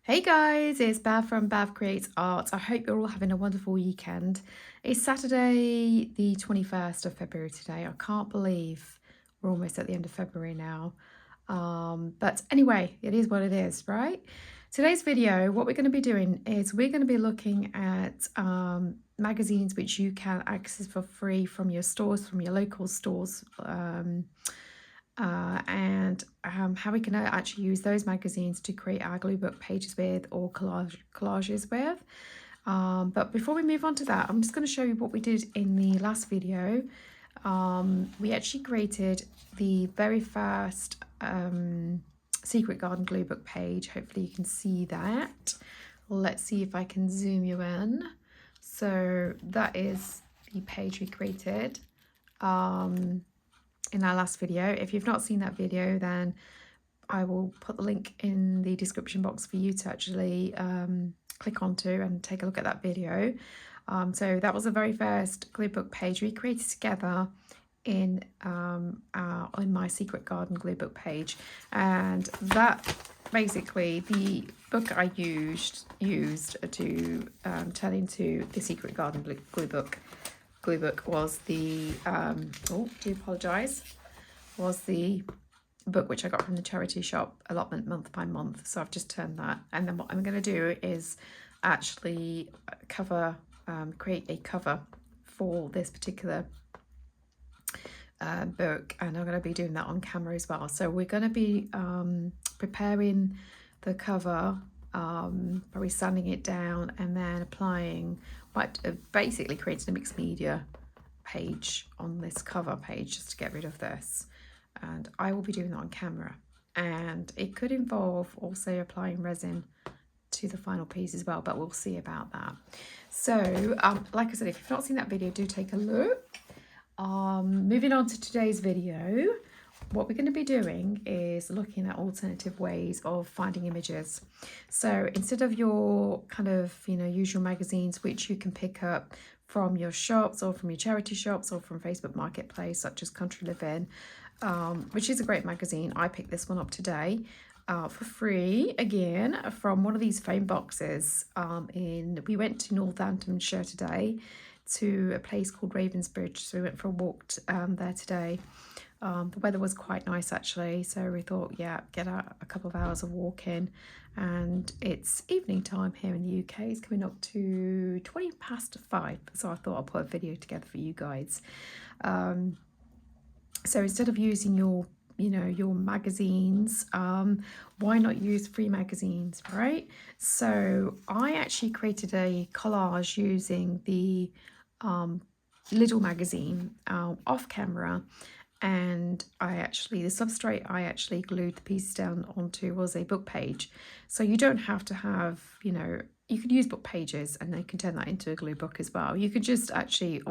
Hey guys, it's Bhav from Bhav Creates Art. I hope you're all having a wonderful weekend. It's Saturday, the 21st of February today. I can't believe we're almost at the end of February now. But anyway, it is what it is, right? Today's video, what we're going to be doing is we're going to be looking at magazines which you can access for free from your stores, from your local stores. And how we can actually use those magazines to create our glue book pages with or collages with. But before we move on to that, I'm just going to show you what we did in the last video. We actually created the very first Secret Garden glue book page. Hopefully you can see that. Let's see if I can zoom you in. So that is the page we created in our last video. If you've not seen that video, then I will put the link in the description box for you to actually click onto and take a look at that video. So that was the very first glue book page we created together in my Secret Garden glue book page, and that basically the book I used to turn into the Secret Garden glue book was the was the book which I got from the charity shop allotment month by month. So I've just turned that, and then what I'm going to do is actually create a cover for this particular book, and I'm going to be doing that on camera as well. So we're going to be preparing the cover, probably sanding it down and then applying basically creating a mixed media page on this cover page just to get rid of this, and I will be doing that on camera, and it could involve also applying resin to the final piece as well, but we'll see about that. So like I said, if you've not seen that video, do take a look. Moving on to today's video, what we're going to be doing is looking at alternative ways of finding images. So instead of your kind of, usual magazines, which you can pick up from your shops or from your charity shops or from Facebook Marketplace, such as Country Living, which is a great magazine. I picked this one up today for free, again, from one of these phone boxes. We went to Northamptonshire today to a place called Ravensbridge, so we went for a walk there today. The weather was quite nice actually, so we thought, yeah, get out a couple of hours of walking, and it's evening time here in the UK. It's coming up to 5:20, so I thought I'll put a video together for you guys. So instead of using your magazines, why not use free magazines, right? So I actually created a collage using the Lidl magazine off camera, and the substrate I actually glued the pieces down onto was a book page. So you don't have to have, you could use book pages and they can turn that into a glue book as well. You could just actually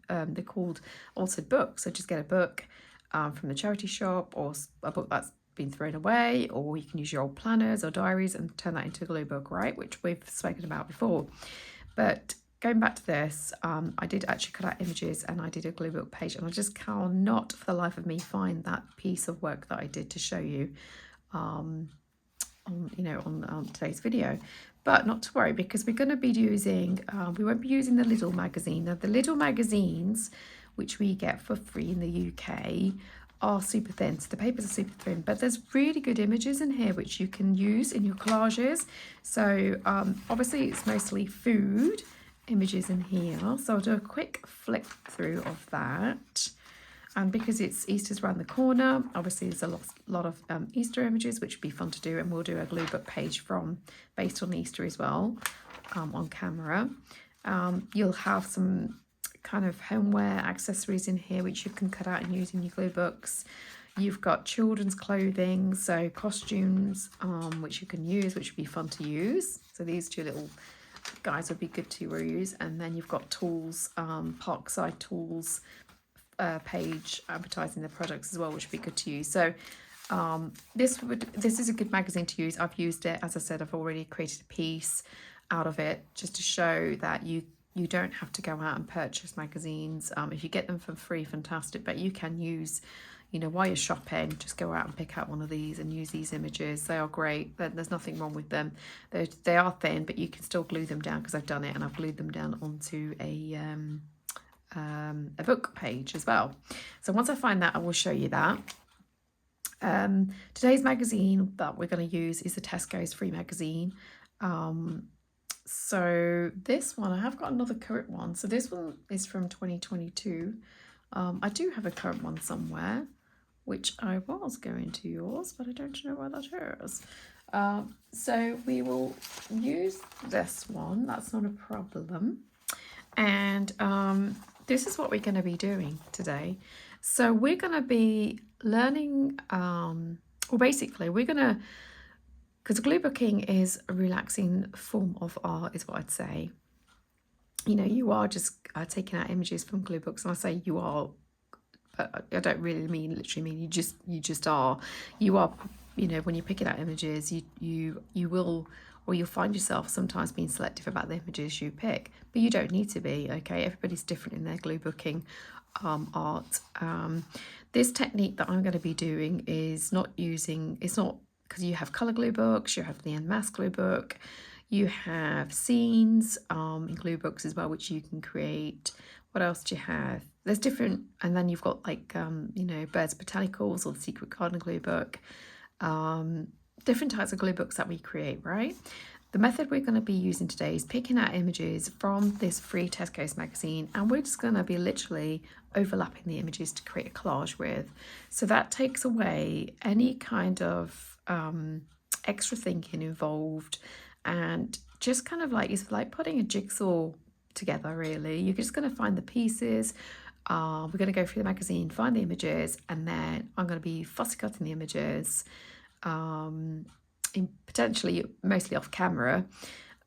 they're called altered books. So just get a book from the charity shop, or a book that's been thrown away, or you can use your old planners or diaries and turn that into a glue book, right? Which we've spoken about before. But going back to this, I did actually cut out images and I did a glue book page, and I just cannot for the life of me find that piece of work that I did to show you on today's video. But not to worry, because we're going to be using, we won't be using the Lidl magazine. Now, the Lidl magazines, which we get for free in the UK, are super thin. So the papers are super thin, but there's really good images in here which you can use in your collages. So obviously it's mostly food images in here, so I'll do a quick flick through of that. And because Easter's around the corner, obviously there's a lot of Easter images, which would be fun to do, and we'll do a glue book page based on Easter as well, on camera. You'll have some kind of homeware accessories in here which you can cut out and use in your glue books. You've got children's clothing, so costumes, which you can use, which would be fun to use. So these two little guys would be good to use. And then you've got tools, Parkside Tools page advertising the products as well, which would be good to use. So this is a good magazine to use. I've used it, as I said, I've already created a piece out of it just to show that you don't have to go out and purchase magazines. If you get them for free, fantastic, but you can use you know, while you're shopping, just go out and pick out one of these and use these images. They are great. There's nothing wrong with them. They are thin, but you can still glue them down, because I've done it, and I've glued them down onto a book page as well. So once I find that, I will show you that. Today's magazine that we're going to use is the Tesco's free magazine. So this one, I have got another current one. So this one is from 2022. I do have a current one somewhere, which I was going to use, but I don't know where that is. So we will use this one. That's not a problem. And this is what we're going to be doing today. So we're going to be learning, well, basically we're going to, because glue booking is a relaxing form of art, is what I'd say. You know, you are just taking out images from glue books, and I say you are, but I don't really mean literally mean you just are. You are, you know, when you're picking out images, you will, or you'll find yourself sometimes being selective about the images you pick, but you don't need to be, okay? Everybody's different in their glue booking art. This technique that I'm going to be doing is not using, it's not, because you have colour glue books, you have the en masse glue book, you have scenes in glue books as well, which you can create. What else do you have? There's different, and then you've got like, you know, Birds Botanicals or the Secret Garden glue book. Different types of glue books that we create, right? The method we're going to be using today is picking out images from this free Tesco's magazine, and we're just going to be literally overlapping the images to create a collage with. So that takes away any kind of extra thinking involved, and just kind of like, it's like putting a jigsaw together, really. You're just going to find the pieces. We're going to go through the magazine, find the images, and then I'm going to be fussy cutting the images, potentially mostly off camera,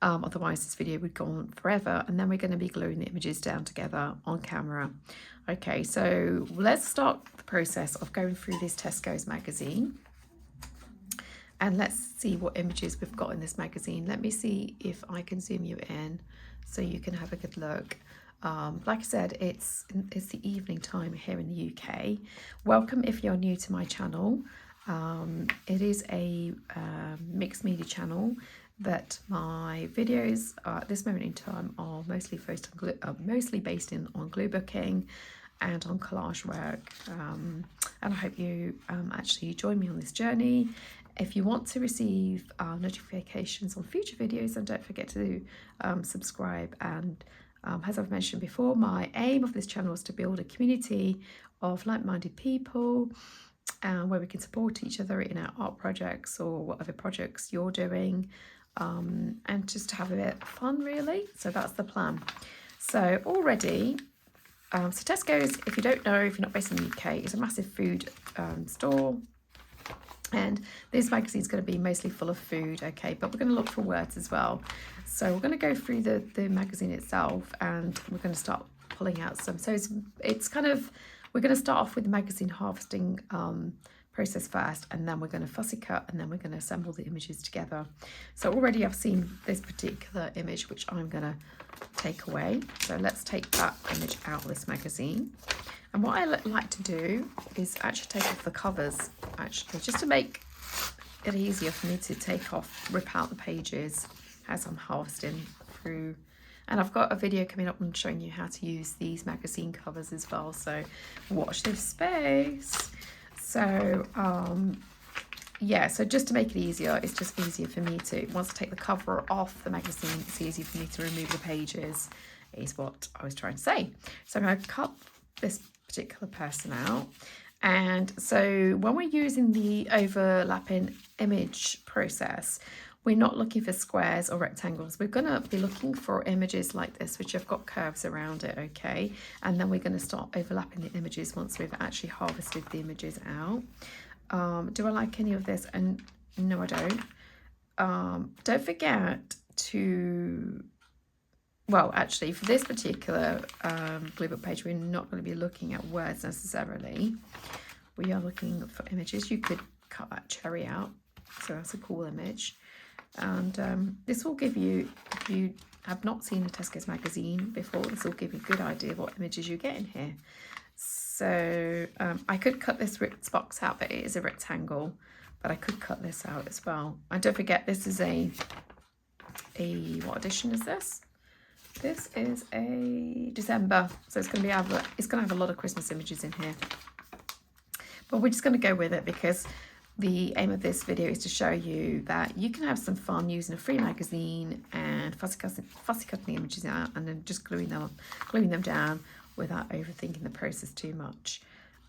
otherwise this video would go on forever, and then we're going to be gluing the images down together on camera. Okay, so let's start the process of going through this Tesco's magazine, and let's see what images we've got in this magazine. Let me see if I can zoom you in so you can have a good look. Like I said, it's the evening time here in the UK. Welcome if you're new to my channel. It is a mixed media channel, but my videos at this moment in time are mostly based on glue booking and on collage work, and I hope you actually join me on this journey. If you want to receive notifications on future videos, then don't forget to subscribe. And as I've mentioned before, my aim of this channel is to build a community of like-minded people, where we can support each other in our art projects or whatever projects you're doing, and just to have a bit of fun, really. So that's the plan. So already, so Tesco's, if you don't know, if you're not based in the UK, is a massive food store, and this magazine is going to be mostly full of food, okay, but we're going to look for words as well. So we're going to go through the magazine itself, and we're going to start pulling out some. So it's kind of, we're going to start off with the magazine harvesting process first, and then we're going to fussy cut, and then we're going to assemble the images together. So already I've seen this particular image, which I'm going to take away. So let's take that image out of this magazine. And what I like to do is actually take off the covers, actually, just to make it easier for me to rip out the pages as I'm harvesting through. And I've got a video coming up on showing you how to use these magazine covers as well, so watch this space. So yeah, so just to make it easier, it's just easier for me to, once I take the cover off the magazine, it's easier for me to remove the pages, is what I was trying to say. So I'm going to cut this particular person out. And so when we're using the overlapping image process, we're not looking for squares or rectangles. We're going to be looking for images like this, which have got curves around it, okay? And then we're going to start overlapping the images once we've actually harvested the images out. Do I like any of this? And no, I don't. Don't forget to, well, actually, for this particular glue book page, we're not going to be looking at words necessarily. We are looking for images. You could cut that cherry out. So that's a cool image. And this will give you, if you have not seen a Tesco's magazine before, this will give you a good idea of what images you get in here. So I could cut this box out, but it is a rectangle, but I could cut this out as well. And don't forget, this is a what edition is this? This is a December, so it's going to have a lot of Christmas images in here. But we're just going to go with it because the aim of this video is to show you that you can have some fun using a free magazine and fussy cutting images out and then just gluing them down without overthinking the process too much.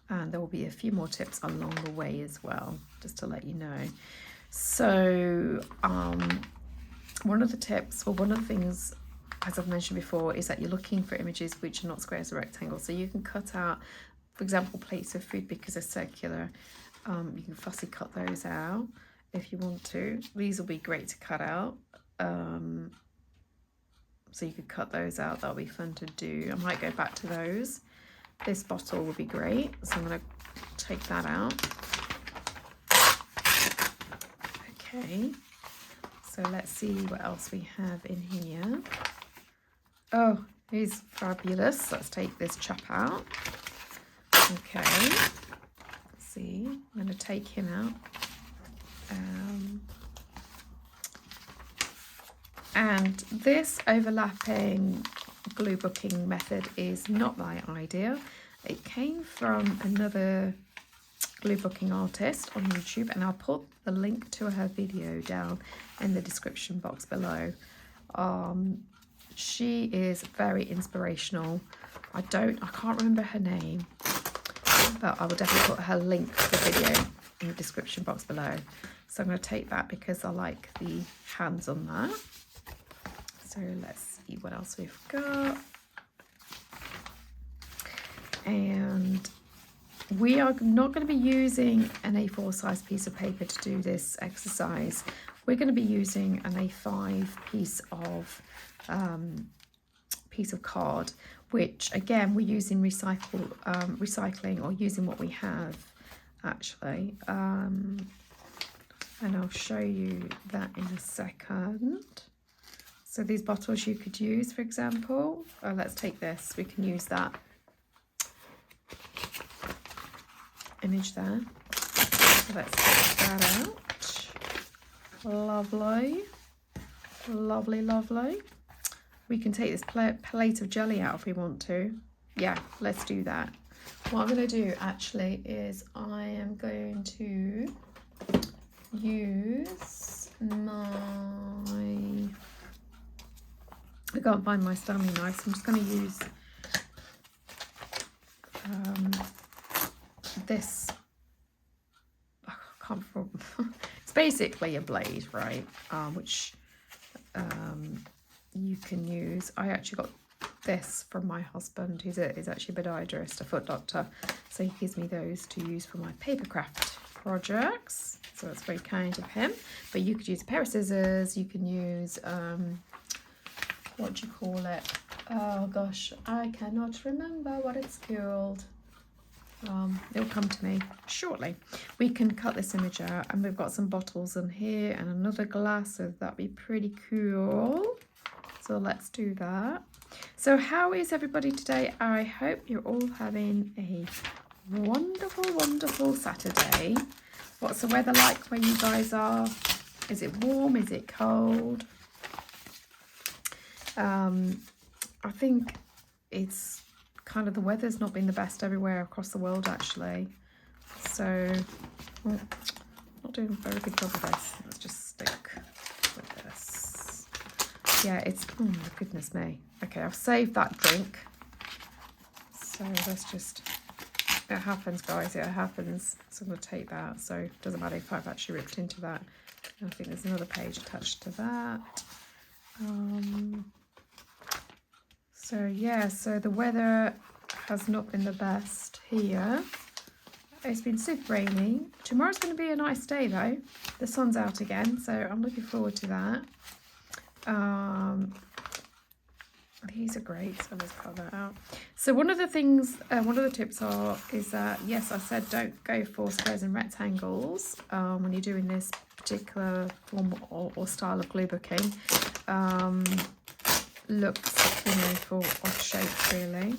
And there will be a few more tips along the way as well, just to let you know. So one of the tips, or one of the things, as I've mentioned before, is that you're looking for images which are not squares or rectangles. So you can cut out, for example, plates of food because they're circular. You can fussy cut those out if you want to. These will be great to cut out. So you could cut those out. That'll be fun to do. I might go back to those. This bottle would be great. So I'm going to take that out. Okay. So let's see what else we have in here. Oh, he's fabulous. Let's take this chap out. Okay. Let's see. I'm going to take him out. And this overlapping glue booking method is not my idea. It came from another glue booking artist on YouTube, and I'll put the link to her video down in the description box below. She is very inspirational. I can't remember her name, but I will definitely put her link to the video in the description box below. So I'm going to take that because I like the hands on that. So let's see what else we've got. And we are not going to be using an A4 size piece of paper to do this exercise. We're going to be using an A5 piece of card, which again we're using recycling or using what we have actually. And I'll show you that in a second. So these bottles you could use, for example. Let's take this. We can use that image there. So let's take that out. Lovely. Lovely, lovely. We can take this plate of jelly out if we want to. Yeah, let's do that. What I'm going to do actually is I am going to use I can't find my Stanley knife, so I'm just going to use this. I can't remember. It's basically a blade, right? Which you can use. I actually got this from my husband. He's actually a podiatrist, a foot doctor, so he gives me those to use for my papercraft projects. So that's very kind of him. But you could use a pair of scissors. You can use what do you call it? Oh gosh, I cannot remember what it's called. It'll come to me shortly. We can cut this image out, and we've got some bottles in here and another glass, so that'd be pretty cool. So let's do that. So how is everybody today? I hope you're all having a wonderful, wonderful Saturday. What's the weather like where you guys are? Is it warm? Is it cold? I think it's kind of, the weather's not been the best everywhere across the world actually. So, not doing a very good job of this. Let's just stick with this. Yeah, it's, oh my goodness me. Okay, I've saved that drink. So let's just, it happens guys, it happens. So I'm going to take that. So it doesn't matter if I've actually ripped into that. I think there's another page attached to that. So yeah, so the weather has not been the best here. It's been super rainy. Tomorrow's going to be a nice day though. The sun's out again, so I'm looking forward to that. These are great, so let's cut that out. So one of the things, one of the tips is that, yes, I said don't go for squares and rectangles when you're doing this particular form or style of glue booking. Look, for off shapes really.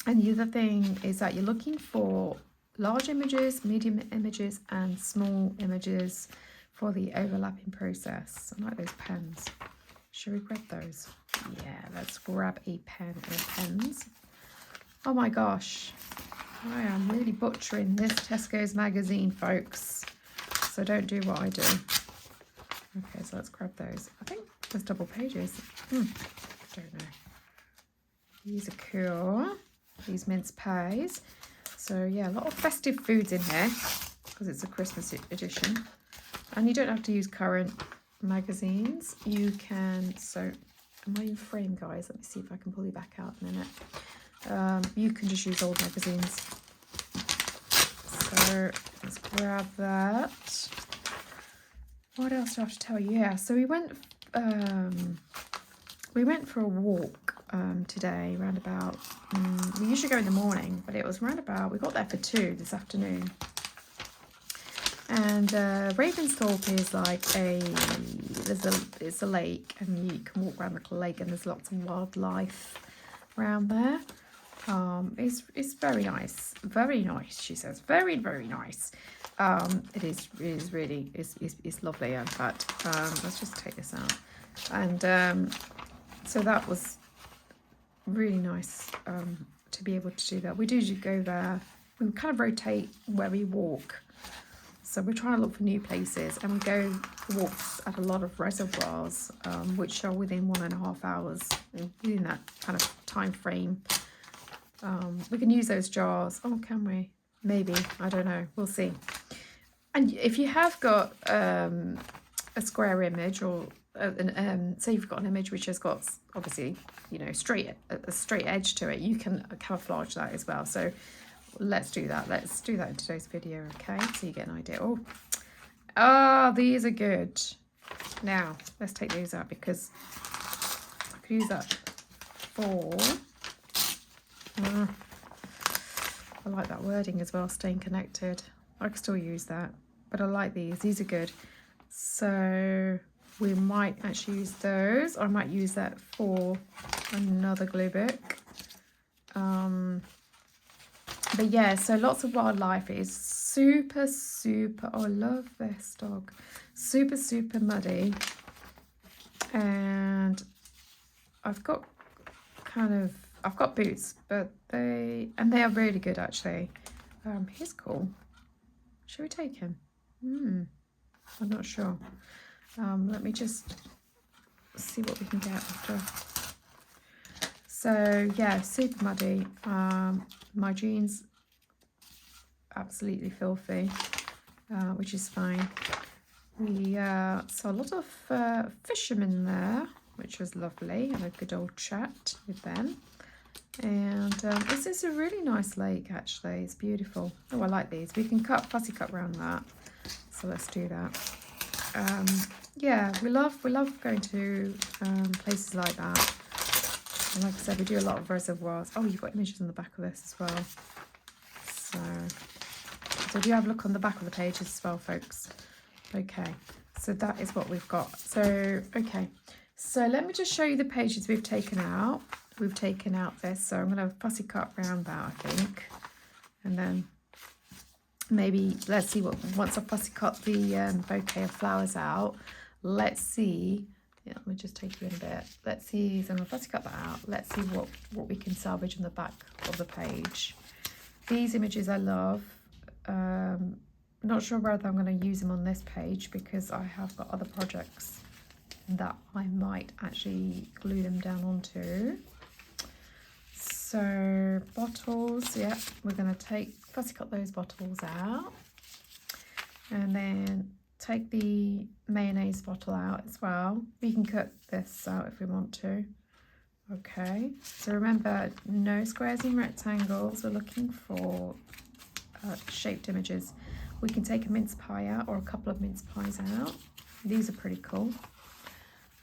And the other thing is that you're looking for large images, medium images, and small images for the overlapping process. I like those pens. Should we grab those? Yeah, let's grab a pen or pens. Oh my gosh, I am really butchering this Tesco's magazine, folks. So don't do what I do. Okay, so let's grab those. I think there's double pages. Don't know. These are cool. These mince pies. So yeah, a lot of festive foods in here because it's a Christmas edition. And you don't have to use current magazines. You can, so am I in frame, guys? Let me see if I can pull you back out in a minute. You can just use old magazines. So let's grab that. What else do I have to tell you? Yeah, so we went for a walk today, round about, we usually go in the morning, but it was round about, we got there for 2 this afternoon. And Ravensthorpe is like it's a lake, and you can walk around the lake, and there's lots of wildlife around there. It's very nice, she says, very nice. It is really it's lovely. In fact, let's just take this out. And so that was really nice to be able to do that. We do go there, we kind of rotate where we walk. So we're trying to look for new places, and we go walks at a lot of reservoirs, which are within 1.5 hours, within that kind of time frame. We can use those jars. Oh, can we? Maybe. I don't know. We'll see. And if you have got a square image, or say you've got an image which has got, obviously, you know, a straight edge to it, you can camouflage that as well. So let's do that. Let's do that in today's video, okay? So you get an idea. Oh, these are good. Now, let's take these out because I could use that for... I like that wording as well, staying connected. I can still use that, but I like these. These are good. So we might actually use those. I might use that for another glue book. But yeah, so lots of wildlife. It is super, oh, I love this dog. Super muddy. And I've got boots, but they are really good actually. He's cool. Should we take him? I'm not sure. Let me just see what we can get after. So yeah, super muddy. My jeans absolutely filthy, which is fine. We saw a lot of fishermen there, which was lovely. Had a good old chat with them. And this is a really nice lake actually. It's beautiful. Oh, I like these. We can fussy cut around that. So let's do that. Yeah, we love going to places like that. And like I said, we do a lot of reservoirs. Oh, you've got images on the back of this as well. So do have a look on the back of the pages as well, folks. Okay, so that is what we've got. So, okay. So let me just show you the pages we've taken out. We've taken out this, so I'm going to fussy cut around that, I think. And then maybe, let's see what, once I fussy cut the bouquet of flowers out, let's see, yeah, let me just take you in a bit. Let's see, so I'm going to fussy cut that out. Let's see what we can salvage on the back of the page. These images I love. Not sure whether I'm going to use them on this page because I have got other projects that I might actually glue them down onto. So bottles, yeah, we're going to fussy cut those bottles out, and then take the mayonnaise bottle out as well. We can cut this out if we want to. Okay, so remember, no squares and rectangles. We're looking for shaped images. We can take a mince pie out, or a couple of mince pies out. These are pretty cool.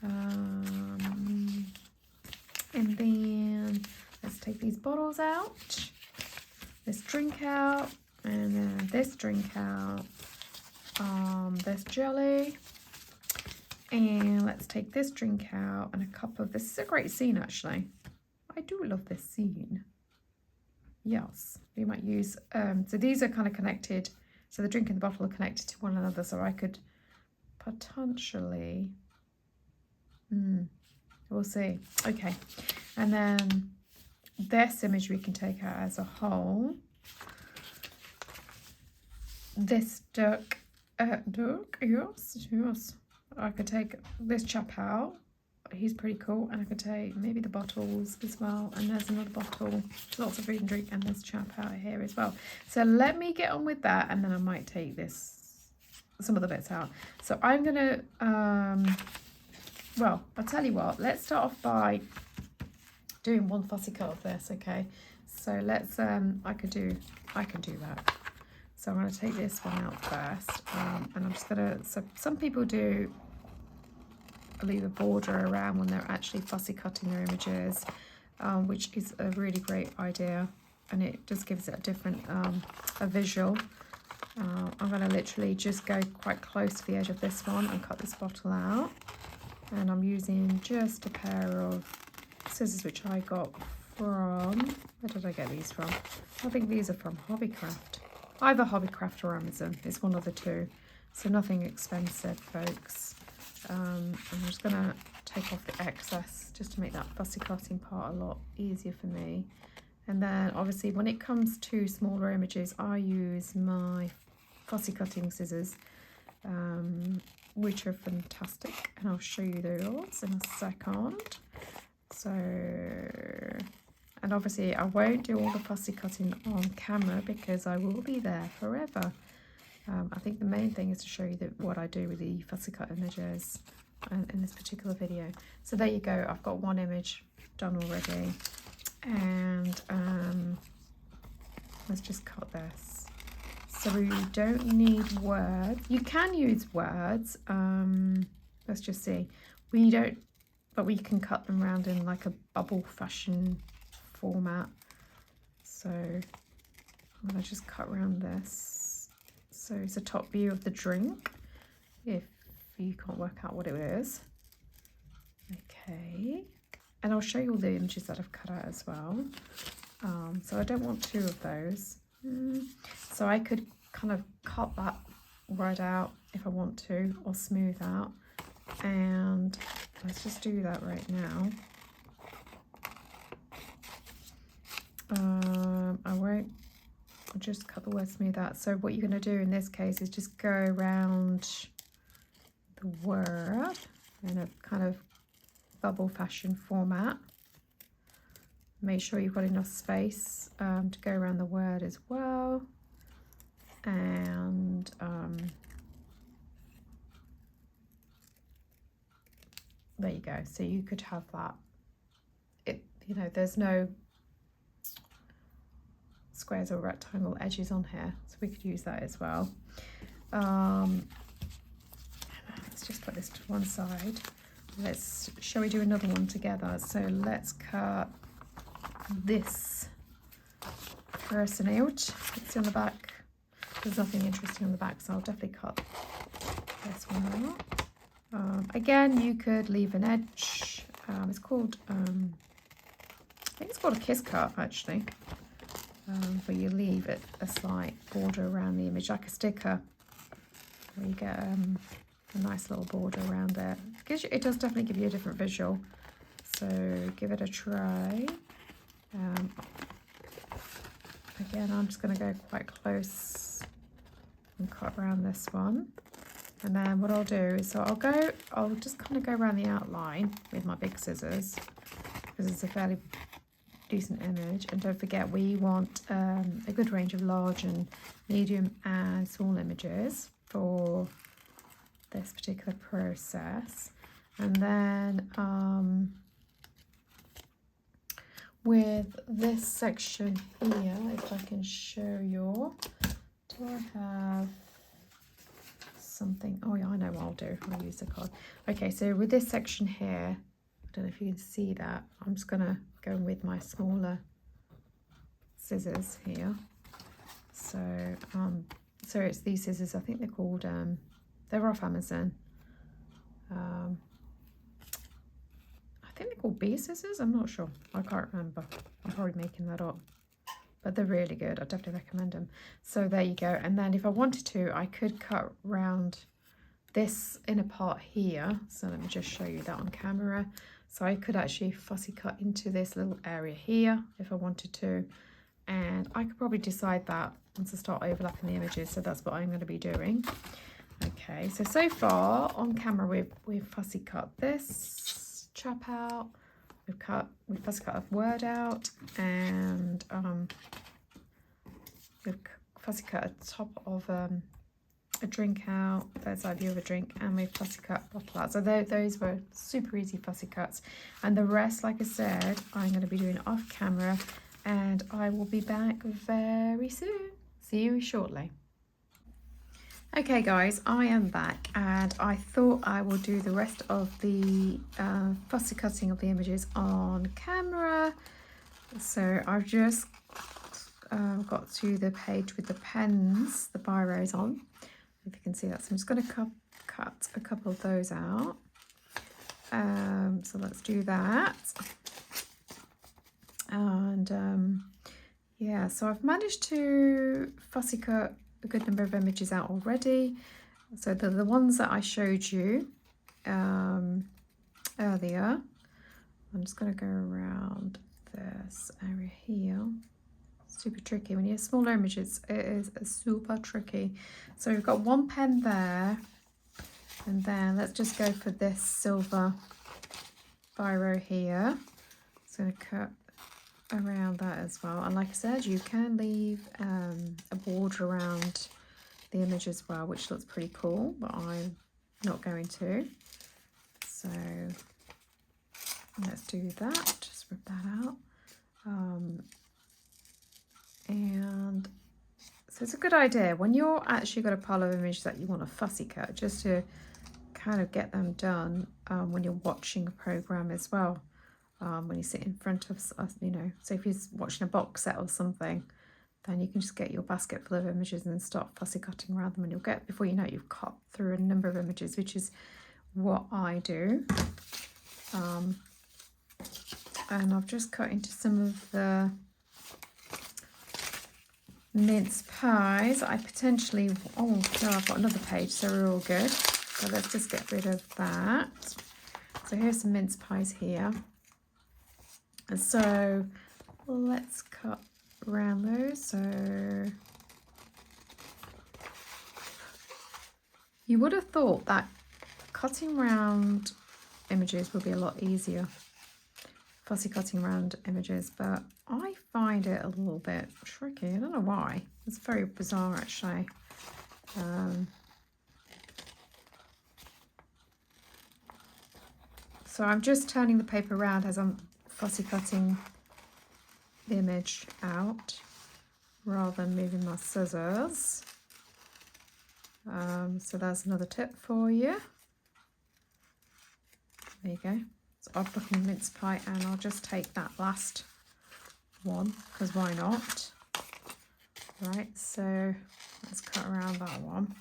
And then let's take these bottles out, this drink out, and then this drink out, this jelly, and let's take this drink out, and a cup of, this is a great scene actually. I do love this scene. Yes, we might use, so these are kind of connected, so the drink and the bottle are connected to one another, so I could potentially, we'll see. Okay, and then this image we can take out as a whole. This duck, yes, I could take this chap out. He's pretty cool, and I could take maybe the bottles as well, and there's another bottle, lots of food and drink, and this chap out here as well. So let me get on with that, and then I might take some of the bits out. So I'm gonna well, I'll tell you what, let's start off by doing one fussy cut of this. Okay, so let's I can do that. So I'm going to take this one out first, and I'm just going to, so some people do leave a border around when they're actually fussy cutting their images, which is a really great idea, and it just gives it a different a visual. I'm going to literally just go quite close to the edge of this one and cut this bottle out, and I'm using just a pair of scissors which I got from, where did I get these from? I think these are from Hobbycraft. Either Hobbycraft or Amazon. It's one of the two. So nothing expensive, folks. I'm just going to take off the excess just to make that fussy cutting part a lot easier for me. And then obviously when it comes to smaller images, I use my fussy cutting scissors, which are fantastic. And I'll show you those in a second. So, and obviously I won't do all the fussy cutting on camera because I will be there forever. I think the main thing is to show you what I do with the fussy cut images in this particular video. So there you go, I've got one image done already, and let's just cut this. So we don't need words. You can use words, let's just see. We don't, but we can cut them around in like a bubble fashion format. So I'm going to just cut around this. So it's a top view of the drink, if you can't work out what it is. Okay, and I'll show you all the images that I've cut out as well. So I don't want two of those. So I could kind of cut that right out if I want to, or smooth out. And let's just do that right now. I won't just cut the word smooth out. So what you're going to do in this case is just go around the word in a kind of bubble fashion format. Make sure you've got enough space to go around the word as well. And there you go. So you could have that. You know, there's no squares or rectangle edges on here, so we could use that as well. Let's just put this to one side. Shall we do another one together? So let's cut this person out. Let's see on the back. There's nothing interesting on the back, so I'll definitely cut this one out. Again, you could leave an edge. It's called, I think it's called a kiss cut actually. Where you leave it a slight border around the image, like a sticker, where you get a nice little border around there. It does definitely give you a different visual, so give it a try. Again, I'm just going to go quite close and cut around this one, and then what I'll do is, so I'll just kind of go around the outline with my big scissors, because it's a fairly decent image. And don't forget, we want a good range of large and medium and small images for this particular process. And then with this section here, if I can show you, do I have something? Oh yeah, I know what I'll do. I'll use the card. Okay, so with this section here, I don't know if you can see that, I'm just gonna go with my smaller scissors here. So so it's these scissors, I think they're called they're off Amazon. I think they're called bee scissors, I'm not sure, I can't remember, I'm probably making that up, but they're really good. I definitely recommend them. So there you go. And then if I wanted to, I could cut round this inner part here. So let me just show you that on camera. So I could actually fussy cut into this little area here if I wanted to. And I could probably decide that once I start overlapping the images. So that's what I'm going to be doing. Okay, so far on camera we've fussy cut this chap out. We've fussy cut a word out, and we've fussy cut a top of a drink out, bird's eye view of a drink, and we've fussy cut bottle out. So those were super easy fussy cuts, and the rest, like I said, I'm going to be doing off camera, and I will be back very soon. See you shortly. Okay guys, I am back, and I thought I will do the rest of the fussy cutting of the images on camera. So I've just got to the page with the pens, the biros on, if you can see that. So I'm just going to cut a couple of those out. So let's do that. And yeah, so I've managed to fussy cut a good number of images out already. So the ones that I showed you earlier. I'm just going to go around this area here. Super tricky when you have smaller images. It is super tricky. So we've got one pen there, and then let's just go for this silver biro here. So I'm going to cut around that as well, and like I said, you can leave a border around the image as well, which looks pretty cool, but I'm not going to. So let's do that, just rip that out. And so it's a good idea when you're actually got a pile of images that you want to fussy cut, just to kind of get them done when you're watching a program as well. When you sit in front of us, you know, so if you're watching a box set or something, then you can just get your basket full of images and then start fussy cutting around them, and you'll get, before you know it, you've cut through a number of images, which is what I do. And I've just cut into some of the mince pies. I potentially, oh no, I've got another page, so we're all good. So let's just get rid of that. So here's some mince pies here. And so let's cut around those. So you would have thought that cutting around images would be a lot easier, fussy cutting around images, but I find it a little bit tricky. I don't know why. It's very bizarre actually. So I'm just turning the paper around as I'm fussy cutting the image out rather than moving my scissors. So that's another tip for you. There you go. So I've got a mince pie, and I'll just take that last one because why not? Right, so let's cut around that one.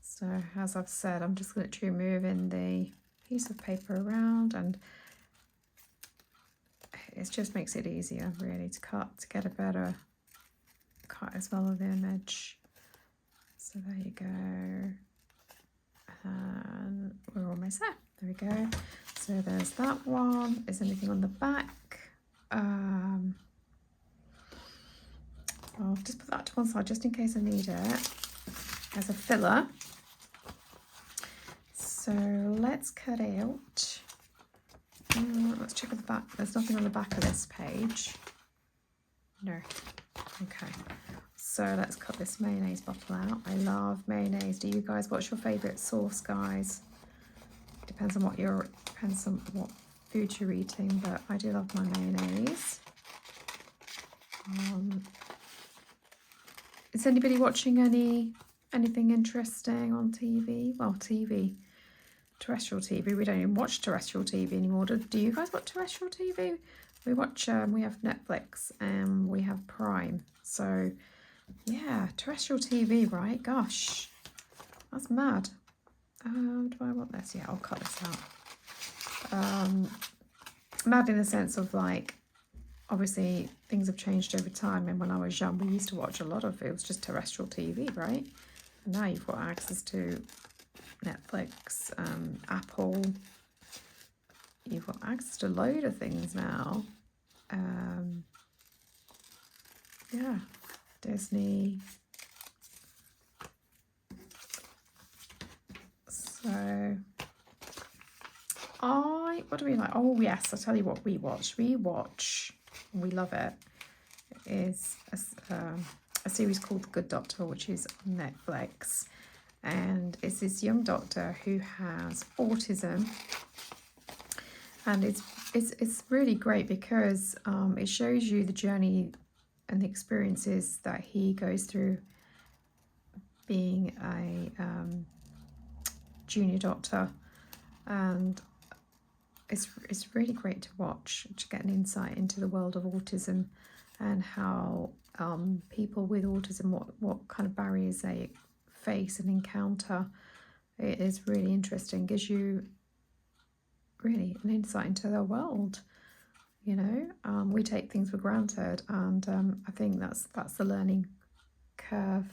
So as I've said, I'm just literally moving the piece of paper around, and it just makes it easier really to cut, to get a better cut as well of the image. So there you go, and we're almost there. There we go. So there's that one. Is anything on the back? I'll just put that to one side just in case I need it as a filler. So let's cut out. Let's check at the back. There's nothing on the back of this page. No. Okay. So let's cut this mayonnaise bottle out. I love mayonnaise. Do you guys? What's your favourite sauce, guys? Depends on what food you're eating, but I do love my mayonnaise. Is anybody watching anything interesting on TV? Well, TV. Terrestrial TV. We don't even watch terrestrial TV anymore. Do you guys watch terrestrial TV? We watch, we have Netflix and we have Prime. So yeah, terrestrial TV, right? Gosh, that's mad. Do I want this? Yeah, I'll cut this out. Mad in the sense of like, obviously things have changed over time, and when I was young we used to watch a lot of, it was just terrestrial TV, right? And now you've got access to Netflix, Apple, you've got access to a load of things now. Yeah, Disney. So what do we like? Oh yes, I'll tell you what we watch. We love it, is a series called The Good Doctor, which is on Netflix. And it's this young doctor who has autism. And it's really great because it shows you the journey and the experiences that he goes through being a junior doctor, and it's really great to watch, to get an insight into the world of autism and how people with autism, what kind of barriers they face and encounter. It is really interesting, gives you really an insight into their world. You know, we take things for granted, and I think that's the learning curve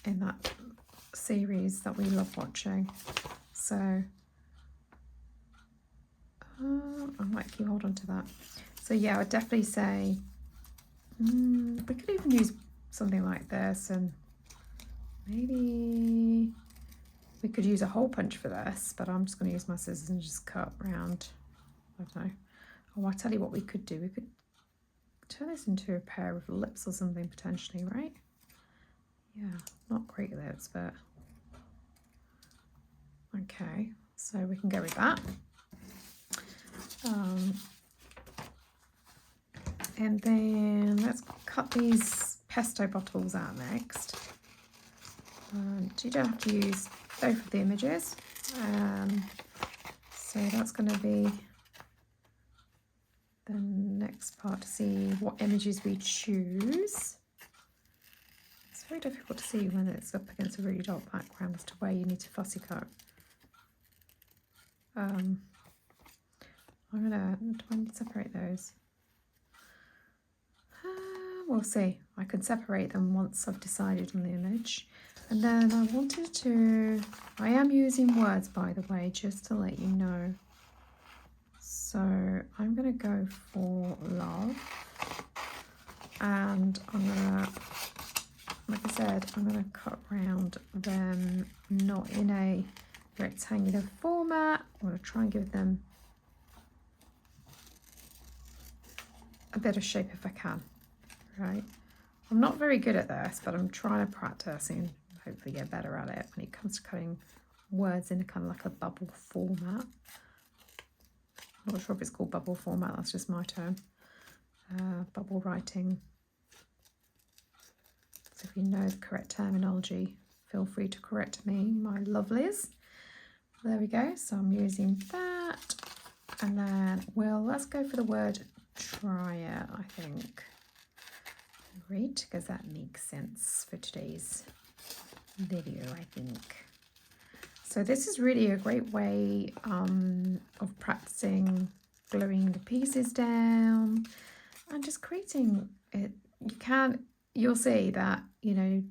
in that series that we love watching. So I might keep hold on to that. So yeah, I'd definitely say we could even use something like this, and maybe we could use a hole punch for this, but I'm just going to use my scissors and just cut around. I don't know. Oh, I'll tell you what we could do. We could turn this into a pair of lips or something potentially, right? Yeah, not great lips, but okay. So we can go with that. And then let's cut these pesto bottles out next. You don't have to use both of the images. So that's going to be the next part, to see what images we choose. It's very difficult to see when it's up against a really dark background as to where you need to fussy cut. I'm gonna, do I need to separate those? We'll see. I can separate them once I've decided on the image. And then I wanted to, I am using words, by the way, just to let you know. So I'm going to go for love. And I'm going to, like I said, I'm going to cut round them, not in a rectangular format. I'm going to try and give them a bit of shape if I can. Right, I'm not very good at this, but I'm trying to practice and hopefully get better at it when it comes to cutting words in a kind of like a bubble format. I'm not sure if it's called bubble format, that's just my term. Bubble writing. So if you know the correct terminology, feel free to correct me, my lovelies. There we go, so I'm using that. And then let's go for the word try it, I think. Great, because that makes sense for today's video, I think. So this is really a great way of practicing gluing the pieces down and just creating it. You'll see that, you know,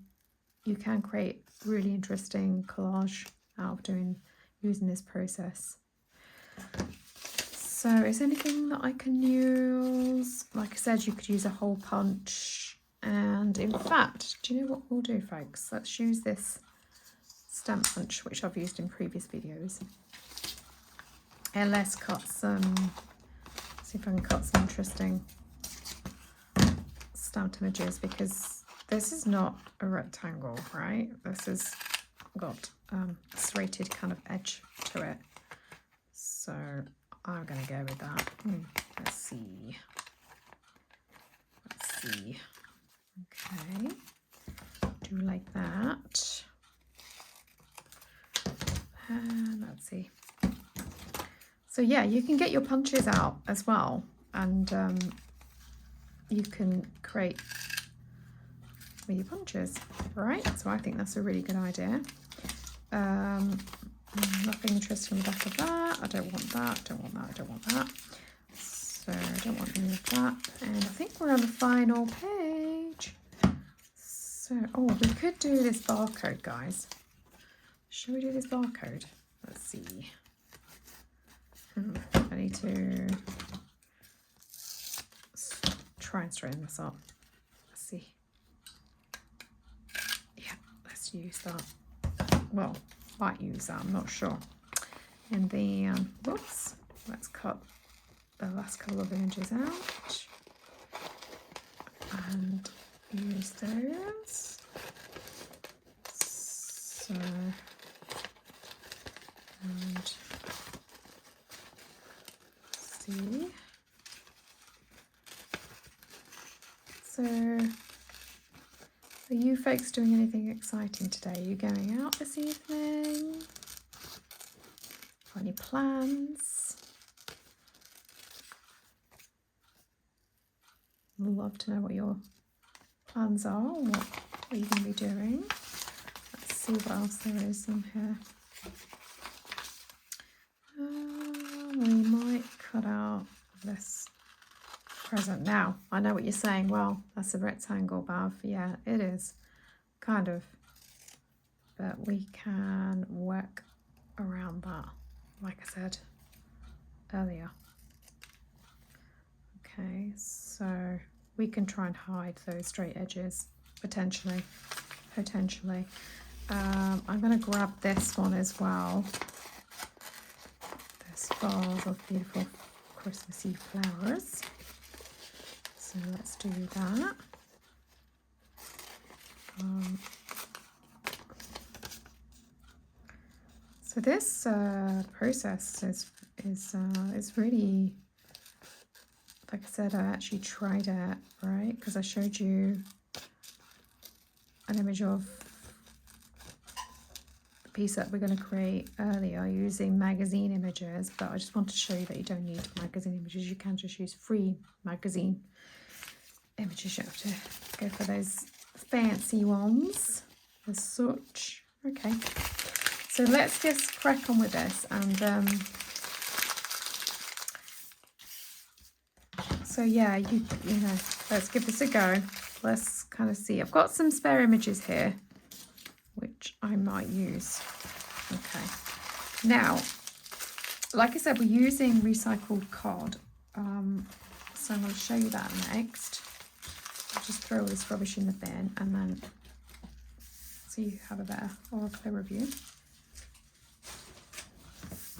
you can create really interesting collage out of using this process. So is there anything that I can use? Like I said, you could use a hole punch. And in fact, do you know what we'll do, folks? Let's use this stamp punch, which I've used in previous videos. And let's cut some, see if I can cut some interesting stamped images, because this is not a rectangle, right? This has got a serrated kind of edge to it. So I'm going to go with that. Let's see. Okay, do like that. And let's see. So yeah, you can get your punches out as well, and you can create with your punches, right? So I think that's a really good idea. Nothing interesting on the back of that. I don't want that, I don't want that, I don't want that. So I don't want any of that. And I think we're on the final page. So, oh, we could do this barcode, guys. Shall we do this barcode? Let's see. I need to try and straighten this up. Let's see. Yeah, let's use that. Well, might use that, I'm not sure. In the, whoops, let's cut the last couple of images out. And use those. So, and see. So, are you folks doing anything exciting today? Are you going out this evening? Got any plans? I'd love to know what your plans are. What are you going to be doing? Let's see what else there is in here. We might cut out this present. Now, I know what you're saying. Well, that's a rectangle, Bhav. Yeah, it is. Kind of. But we can work around that, like I said earlier. Okay, so we can try and hide those straight edges, potentially. I'm going to grab this one as well. This vase of beautiful Christmassy flowers. So let's do that. So this process is really, like I said, I actually tried it, right? Because I showed you an image of the piece that we're going to create earlier using magazine images, but I just want to show you that you don't need magazine images. You can just use free magazine images. You have to go for those fancy ones as such. Okay, so let's just crack on with this, and so yeah, you know, let's give this a go. Let's kind of see. I've got some spare images here which I might use. Okay, now like I said, we're using recycled card, so I'm going to show you that next. I'll just throw all this rubbish in the bin, and then so you have a better or a clearer view.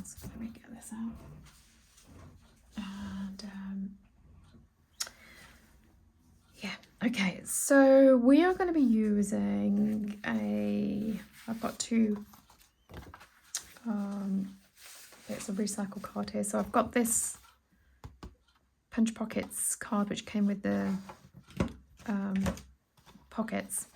So let me get this out. And yeah, okay, so we are going to be using I've got two bits of recycled card here. So I've got this Punch Pockets card which came with the pockets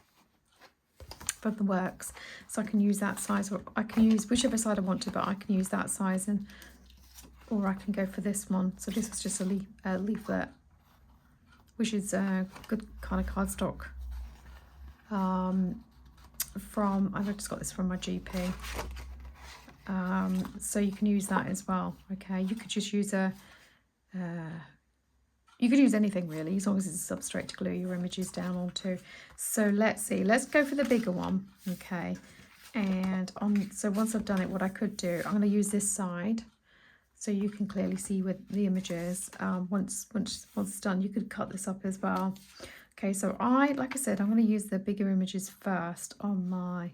for the works, so I can use that size, or I can use whichever side I want to, but I can use that size, and or I can go for this one. So this is just a leaflet, which is a good kind of cardstock. I've just got this from my GP. So you can use that as well. Okay, you could just use you could use anything really, as long as it's a substrate to glue your images down onto. So let's see, let's go for the bigger one. Okay, and so once I've done it, what I could do, I'm going to use this side so you can clearly see with the images. Once it's done, you could cut this up as well. Okay, so like I said, I'm going to use the bigger images first on my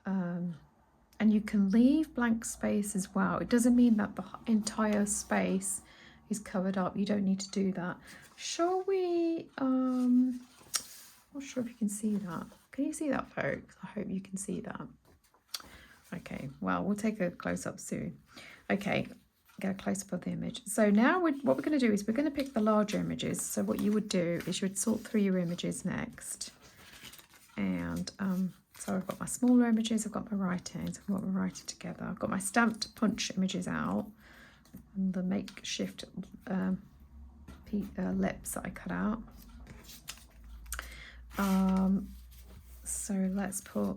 and you can leave blank space as well. It doesn't mean that the entire space is covered up. You don't need to do that. Shall we, not sure if you can see that. Can you see that, folks? I hope you can see that. Okay, well, we'll take a close-up soon. Okay, get a close-up of the image. So now what we're going to do is we're going to pick the larger images. So what you would do is you would sort through your images next. And so I've got my smaller images, I've got my writings, I've got my writing together. I've got my stamped punch images out, and the makeshift lips that I cut out. So let's put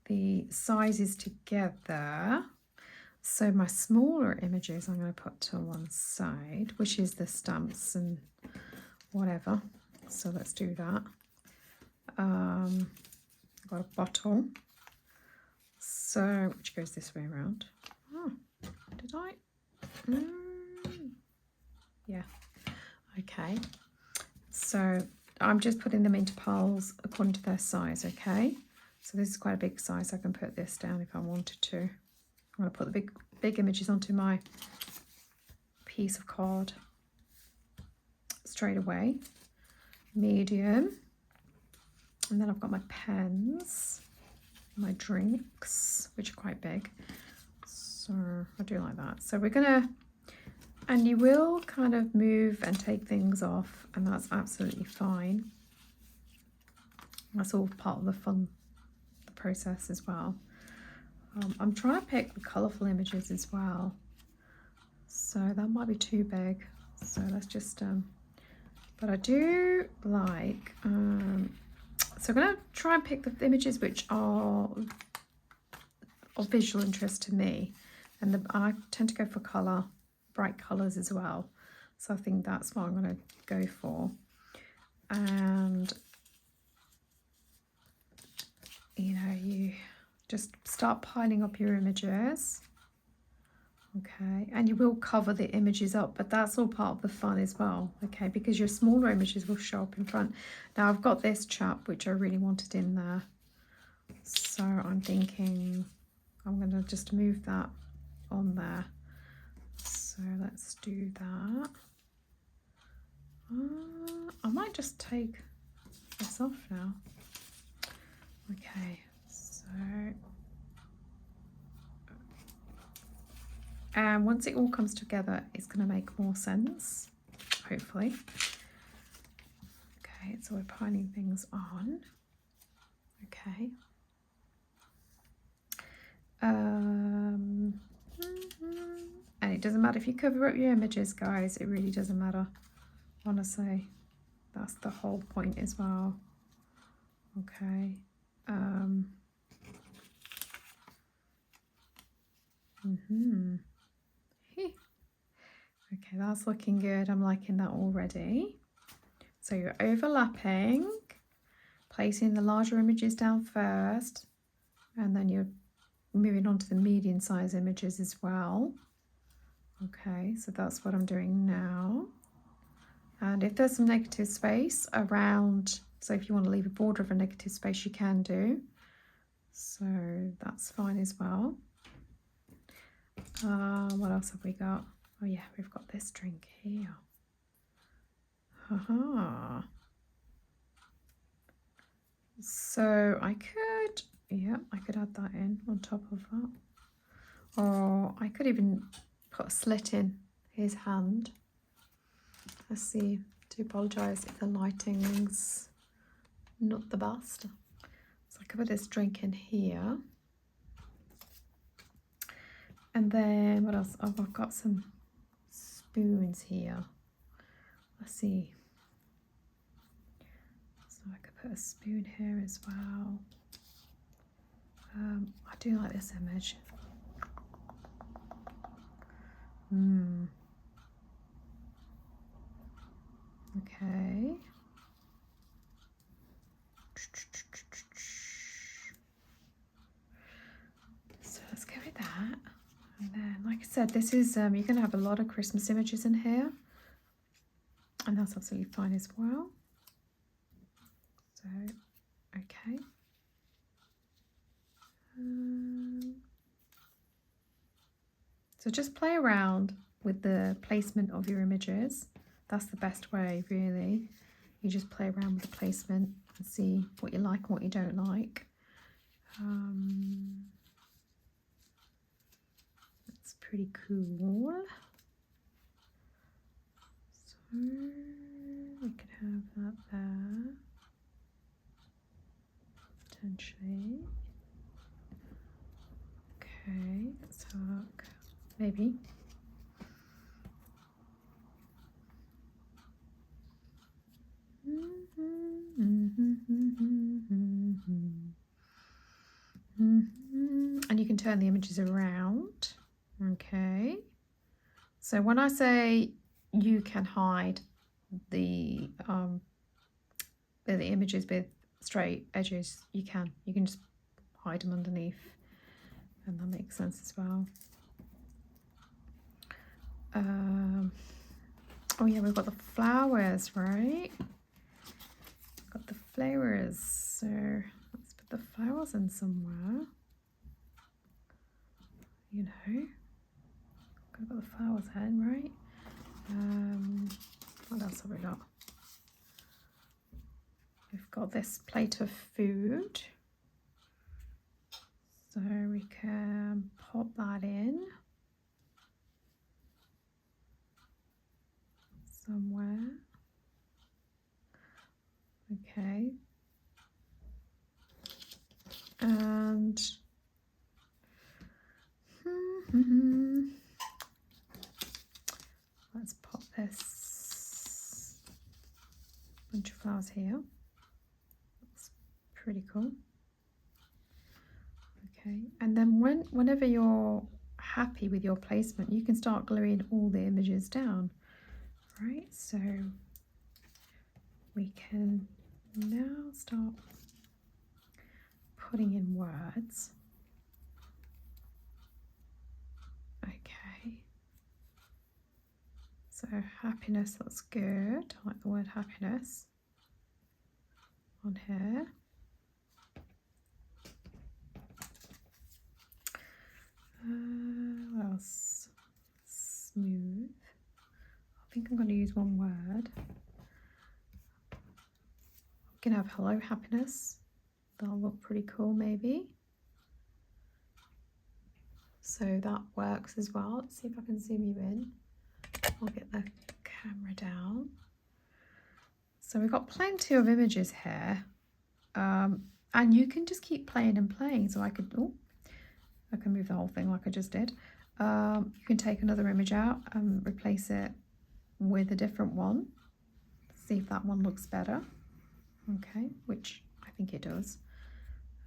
the sizes together. So my smaller images I'm going to put to one side, which is the stamps and whatever. So let's do that. I've got a bottle, so which goes this way around. Oh, did I? Yeah. Okay. So I'm just putting them into piles according to their size. Okay. So this is quite a big size. I can put this down if I wanted to. I'm going to put the big images onto my piece of card straight away. Medium. And then I've got my pens, my drinks, which are quite big. So I do like that. So we're gonna, and you will kind of move and take things off, and that's absolutely fine. That's all part of the fun, the process as well. I'm trying to pick the colourful images as well. So that might be too big. So let's just, but I do like, so I'm going to try and pick the images which are of visual interest to me. And I tend to go for colour, bright colours as well. So I think that's what I'm going to go for. And, you know, you just start piling up your images. Okay, and you will cover the images up, but that's all part of the fun as well, okay, because your smaller images will show up in front. Now I've got this chap which I really wanted in there, so I'm thinking I'm going to just move that on there. So let's do that. I might just take this off now. Okay, so and once it all comes together, it's going to make more sense, hopefully. Okay, so we're piling things on. Okay. And it doesn't matter if you cover up your images, guys. It really doesn't matter, honestly. That's the whole point as well. Okay. Okay, that's looking good. I'm liking that already. So you're overlapping, placing the larger images down first, and then you're moving on to the medium size images as well. Okay, so that's what I'm doing now. And if there's some negative space around, so if you want to leave a border of a negative space, you can do. So that's fine as well. What else have we got? Oh yeah, we've got this drink here. Haha. So I could, yeah, I could add that in on top of that. Or I could even put a slit in his hand. Let's see, I do apologise if the lighting's not the best. So I could put this drink in here. And then what else? Oh, I've got some spoons here. Let's see. So I could put a spoon here as well. I do like this image. Okay. So let's go with that. And then, like I said, this is, you're going to have a lot of Christmas images in here. And that's absolutely fine as well. So, okay. So just play around with the placement of your images. That's the best way, really. You just play around with the placement and see what you like and what you don't like. That's pretty cool. So we could have that there, potentially. Okay, let's have a look. Maybe. And you can turn the images around. Okay. So when I say you can hide the images with straight edges, you can just hide them underneath, and that makes sense as well. Oh yeah, we've got the flowers, right? Got the flowers, so let's put the flowers in somewhere. You know, got the flowers in, right? What else have we got? We've got this plate of food, so we can pop that in somewhere. Okay, and let's pop this bunch of flowers here. That's pretty cool. Okay, and then whenever you're happy with your placement, you can start gluing all the images down, right? So we can now start putting in words. Okay, so happiness, that's good. I like the word happiness on here. What else? Smooth. I think I'm going to use one word. We can have hello happiness. That'll look pretty cool maybe. So that works as well. Let's see if I can zoom you in. I'll get the camera down. So we've got plenty of images here. And you can just keep playing and playing. So I can move the whole thing like I just did. You can take another image out and replace it with a different one. See if that one looks better. Okay, which I think it does.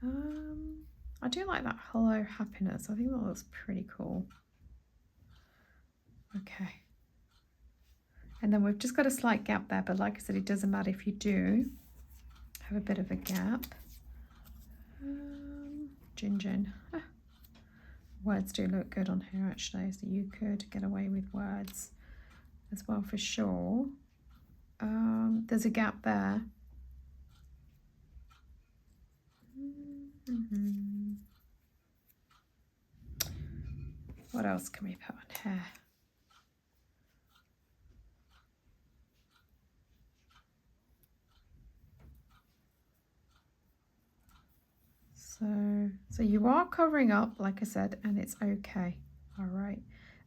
I do like that hello happiness. I think that looks pretty cool. Okay. And then we've just got a slight gap there, but like I said, it doesn't matter if you do have a bit of a gap. Gin. Words do look good on here actually, so you could get away with words as well for sure. There's a gap there. What else can we put on here? So you are covering up, like I said, and it's okay. All right.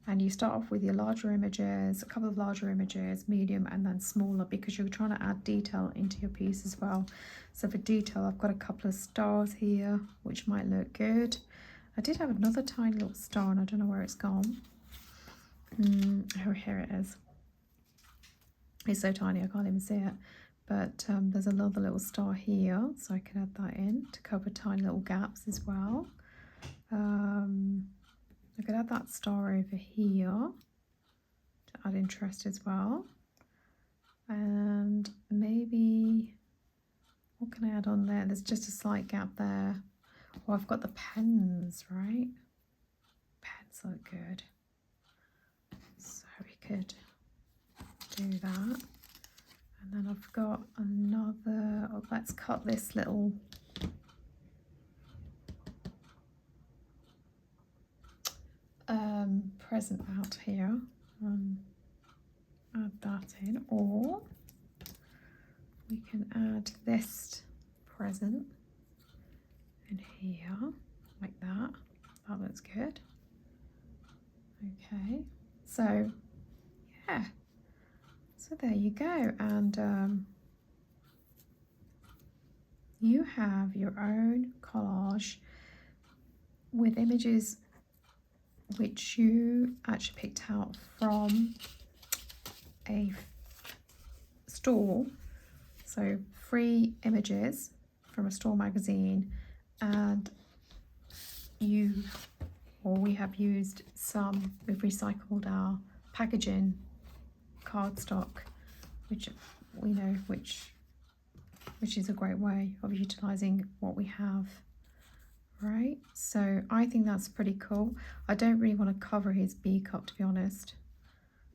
And you start off with your larger images, a couple of larger images, medium, and then smaller, because you're trying to add detail into your piece as well. So for detail, I've got a couple of stars here, which might look good. I did have another tiny little star, and I don't know where it's gone. Oh, here it is. It's so tiny, I can't even see it. But there's another little star here, so I can add that in to cover tiny little gaps as well. I could add that star over here to add interest as well. And maybe, what can I add on there? There's just a slight gap there. Oh, I've got the pens, right? Pens look good. So we could do that. And then I've got another, let's cut this little present out here and add that in, or we can add this present in here like that. That looks good. Okay, so yeah. So there you go, and you have your own collage with images which you actually picked out from a store. So free images from a store magazine, and you or we have used some, we've recycled our packaging cardstock, which we know which is a great way of utilizing what we have. Right, so I think that's pretty cool. I don't really want to cover his B cup, to be honest,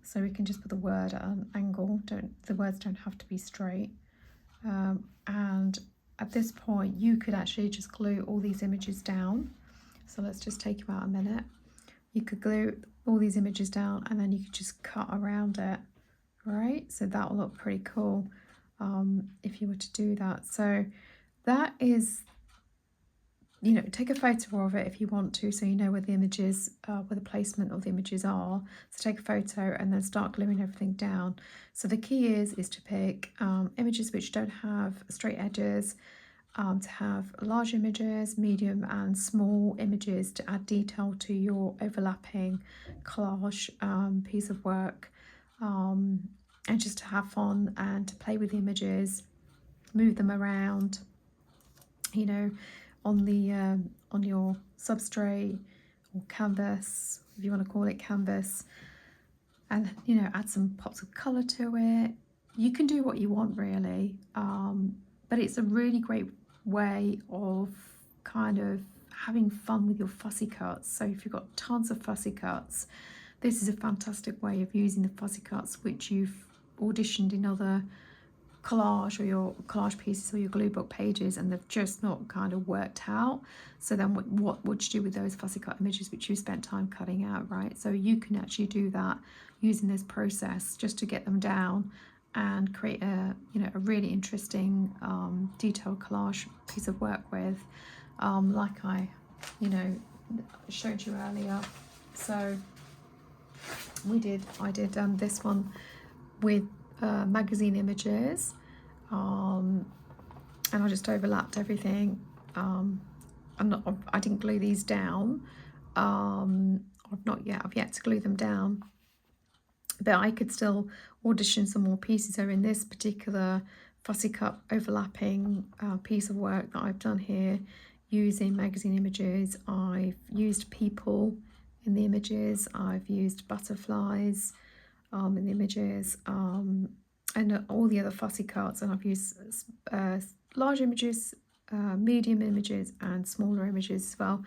so we can just put the word at an angle. The words don't have to be straight. And at this point you could actually just glue all these images down. So let's just take about a minute. You could glue all these images down and then you could just cut around it. Right, so that will look pretty cool if you were to do that. So that is, you know, take a photo of it if you want to, so you know where the images, where the placement of the images are. So take a photo and then start gluing everything down. So the key is to pick images which don't have straight edges, to have large images, medium and small images to add detail to your overlapping collage piece of work, and just to have fun and to play with the images, move them around, you know, on your substrate or canvas, if you want to call it canvas, and you know, add some pops of colour to it. You can do what you want really, but it's a really great way of kind of having fun with your fussy cuts. So if you've got tons of fussy cuts, this is a fantastic way of using the fussy cuts which you've auditioned in other collage or your collage pieces or your glue book pages, and they've just not kind of worked out. So then what would you do with those fussy cut images which you spent time cutting out, right? So you can actually do that using this process just to get them down and create a, you know, a really interesting detailed collage piece of work with, like I, you know, showed you earlier. So I did this one with magazine images, and I just overlapped everything. I didn't glue these down. I've yet to glue them down, but I could still audition some more pieces. So in this particular fussy cut overlapping piece of work that I've done here using magazine images, I've used people in the images, I've used butterflies in the images, and all the other fussy cuts, and I've used large images, medium images and smaller images as well,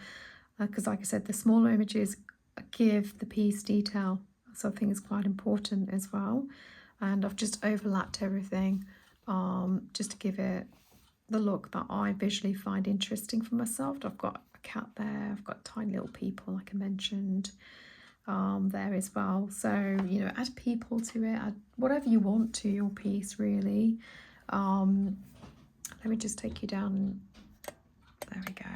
because like I said, the smaller images give the piece detail, so I think it's quite important as well. And I've just overlapped everything just to give it the look that I visually find interesting for myself. I've got a cat there, I've got tiny little people like I mentioned there as well. So, you know, add people to it, add whatever you want to your piece really. Let me just take you down. There we go.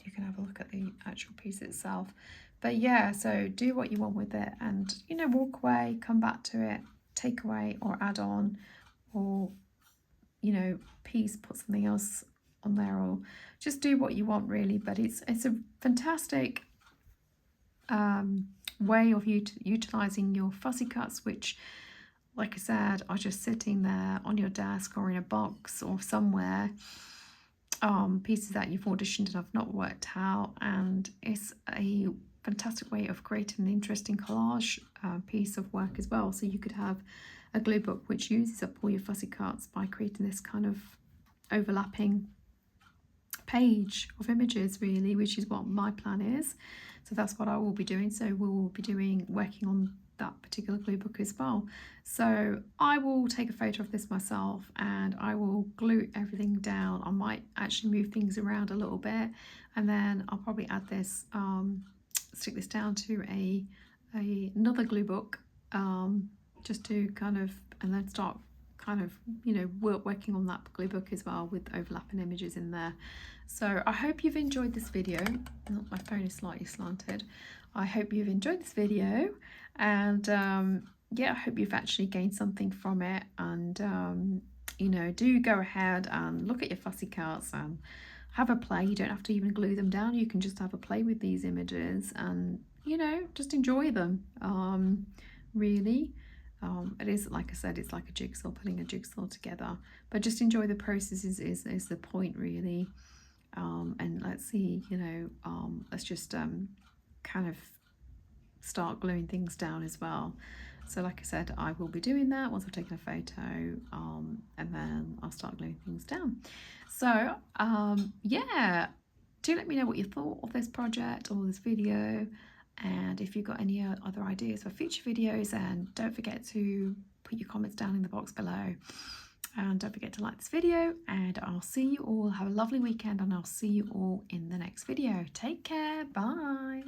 You can have a look at the actual piece itself. But yeah, so do what you want with it, and you know, walk away, come back to it, take away or add on, or you know, put something else on there, or just do what you want really. But it's a fantastic way of utilizing your fussy cuts, which like I said are just sitting there on your desk or in a box or somewhere, pieces that you've auditioned and have not worked out, and it's a fantastic way of creating an interesting collage piece of work as well. So you could have a glue book which uses up all your fussy cuts by creating this kind of overlapping page of images really, which is what my plan is. So that's what I will be doing. So we will be working on that particular glue book as well. So I will take a photo of this myself and I will glue everything down. I might actually move things around a little bit, and then I'll probably add this, stick this down to another glue book, just to kind of, and then start kind of, you know, working on that glue book as well with overlapping images in there. So I hope you've enjoyed this video. My phone is slightly slanted. I hope you've enjoyed this video, and yeah, I hope you've actually gained something from it. And you know, do go ahead and look at your fussy cuts and have a play. You don't have to even glue them down. You can just have a play with these images and, you know, just enjoy them. Really, it is, like I said, it's like a jigsaw, putting a jigsaw together, but just enjoy the process is the point really. And let's see, you know, let's just kind of start gluing things down as well. So like I said, I will be doing that once I've taken a photo, and then I'll start gluing things down. So yeah, do let me know what you thought of this project or this video, and if you've got any other ideas for future videos, and don't forget to put your comments down in the box below, and don't forget to like this video, and I'll see you all. Have a lovely weekend, and I'll see you all in the next video. Take care. Bye.